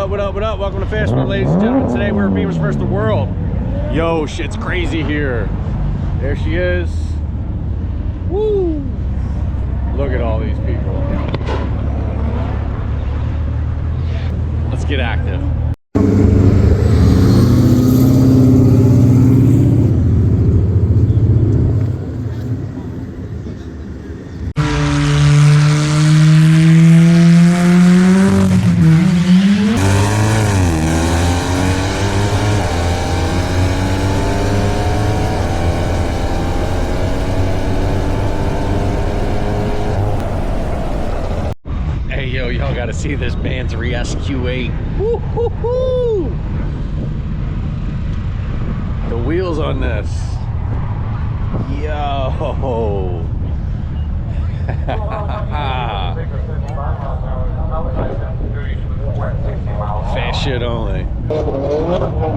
up, what up, what up? Welcome to Fast Food, ladies and gentlemen. Today we're at Bimmer's versus the world. Yo, shit's crazy here. There she is. Woo! Look at all these people. Let's get active. Y'all gotta see this Banzeri SQ8. Woo-hoo-hoo! The wheels on this. Yo! Fast shit only.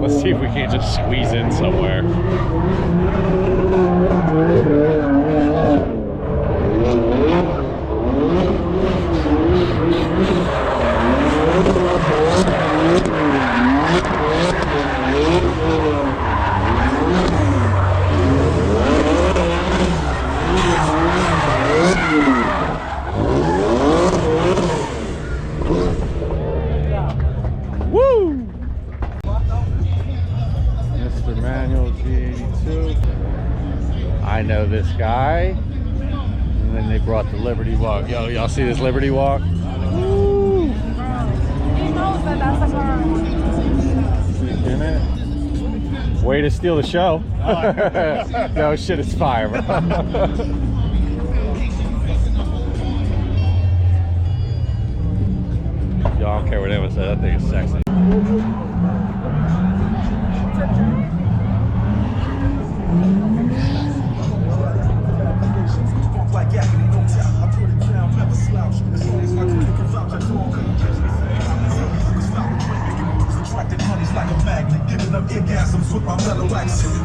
Let's see if we can't just squeeze in somewhere. Woo! Mr. Manual G82. I know this guy. And then they brought the Liberty Walk. Yo, y'all see this Liberty Walk? Woo! In it. Way to steal the show. No shit, it's fire, bro. Yo, I don't care what anyone says, that thing is sexy.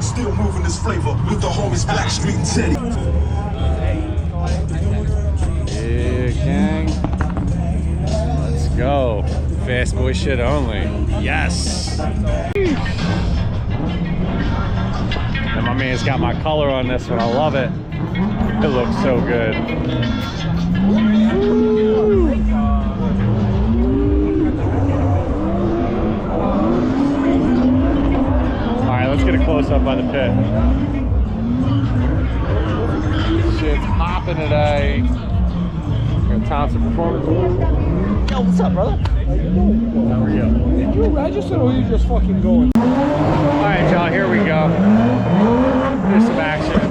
Still moving this flavor with the homies Black Street and Teddy. Yeah, gang. Let's go. Fast boy shit only. Yes. And my man's got my color on this one. I love it. It looks so good. Let's get a close-up by the pit. Shit's popping today. Got Thompson Performance. Yo, what's up, brother? How you doing? How are you? Did you register or are you just fucking going? Alright, y'all, here we go. Here's some action.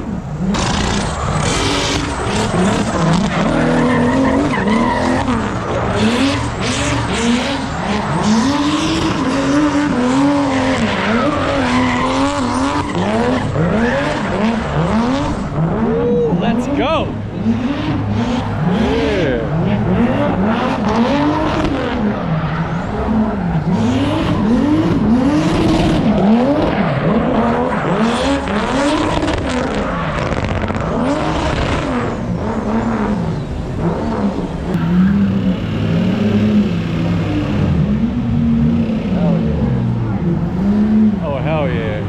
Let's go. Yeah. Oh, hell yeah.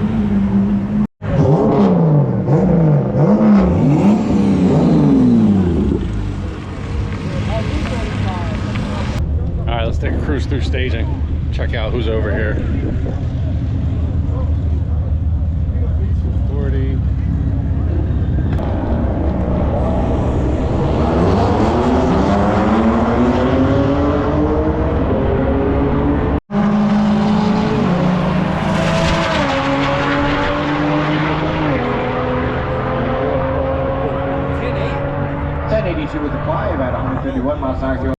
Let's take a cruise through staging. Check out who's over here. 40. She was a 5 at 151 miles an hour.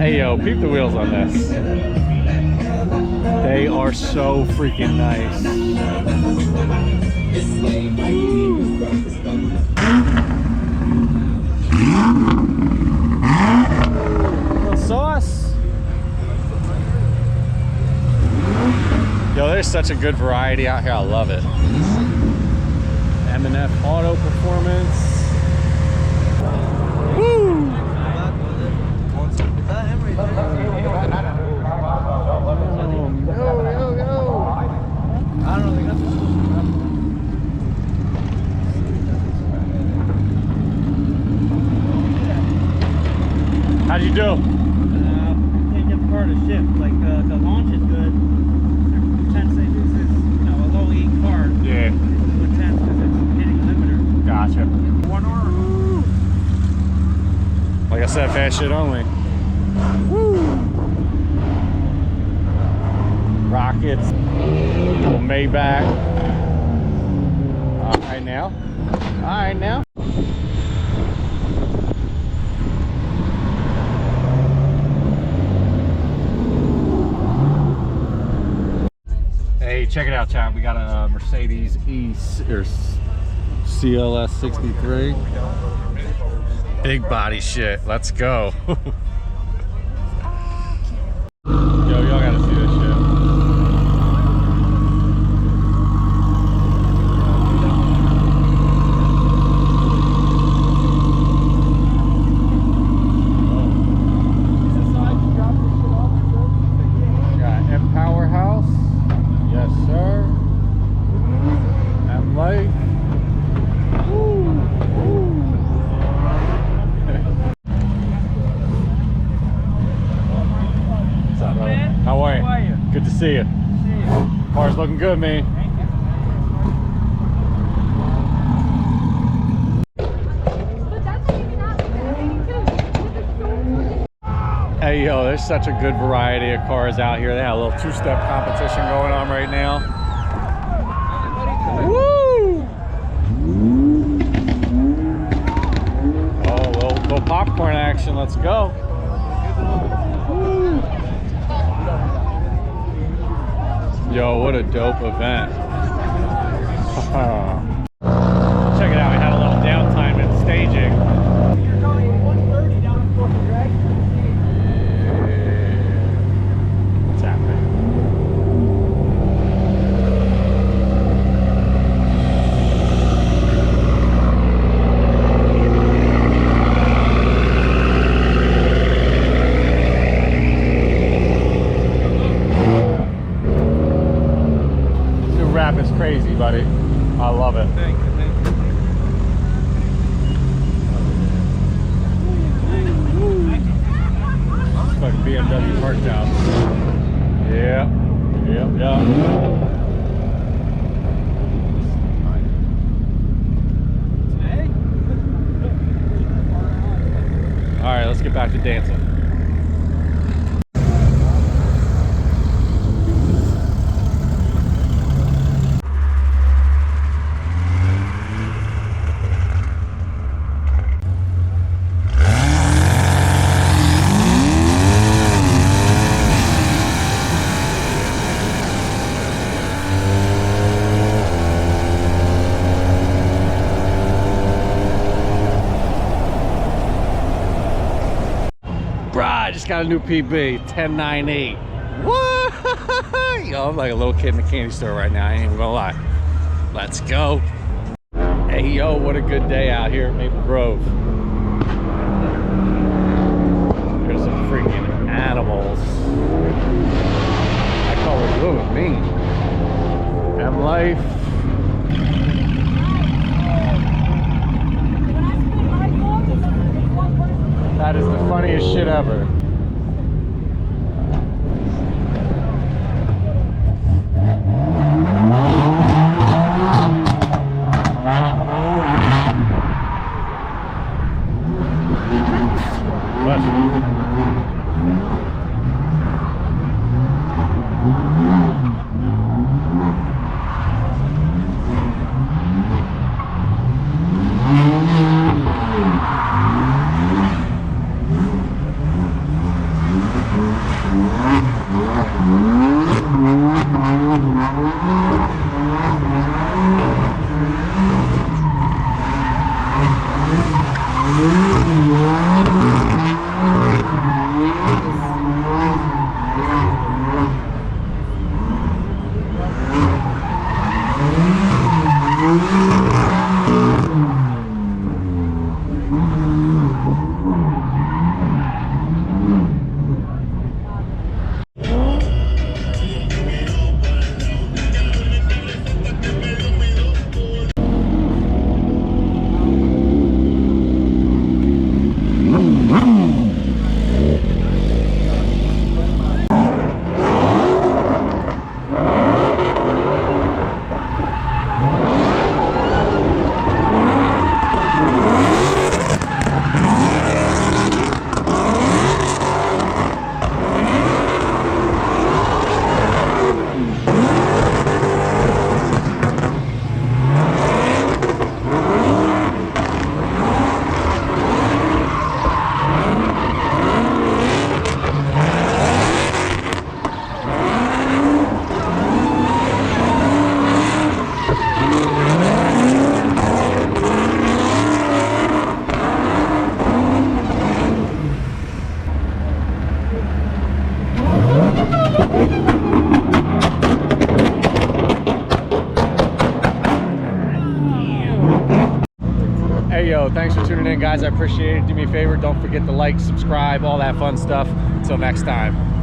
Hey yo, peep the wheels on this. They are so freaking nice. Little sauce. Yo, there's such a good variety out here. I love it. M&F Auto Performance. Woo! I don't think that's How'd you do? Can't get the car to shift. Like the launch is good. Pretend say this is a low E car. Yeah. With 10 because it's hitting the limiter. Gotcha. 1 hour. Like I said, fast shit only. Woo! Rockets. Little Maybach. Alright now. Alright now. Hey, check it out, chat. We got a Mercedes CLS 63. Big body shit. Let's go. Yo, y'all gotta see this shit. Got M Powerhouse. Yes, sir. M Life. What's up, brother? How are you? Good to see you. Car's looking good, man. Hey yo, there's such a good variety of cars out here. They have a little two-step competition going on right now. Woo! Oh, little popcorn action. Let's go. Woo. Yo, what a dope event. Check it out. We had a little downtime in staging. You're going 130 down the fucking drag. What's happening? New rap is crazy, buddy. I love it. Thank you. Fucking BMW parked out. Yeah. All right, let's get back to dancing. I just got a new PB, 1098. What? Yo, I'm like a little kid in the candy store right now. I ain't even gonna lie. Let's go. Hey, yo, what a good day out here at Maple Grove. There's some freaking animals. I call it blue with me. M Life. That is the funniest shit ever. Hey, yo, thanks for tuning in, guys. I appreciate it. Do me a favor, don't forget to like, subscribe, all that fun stuff. Until next time.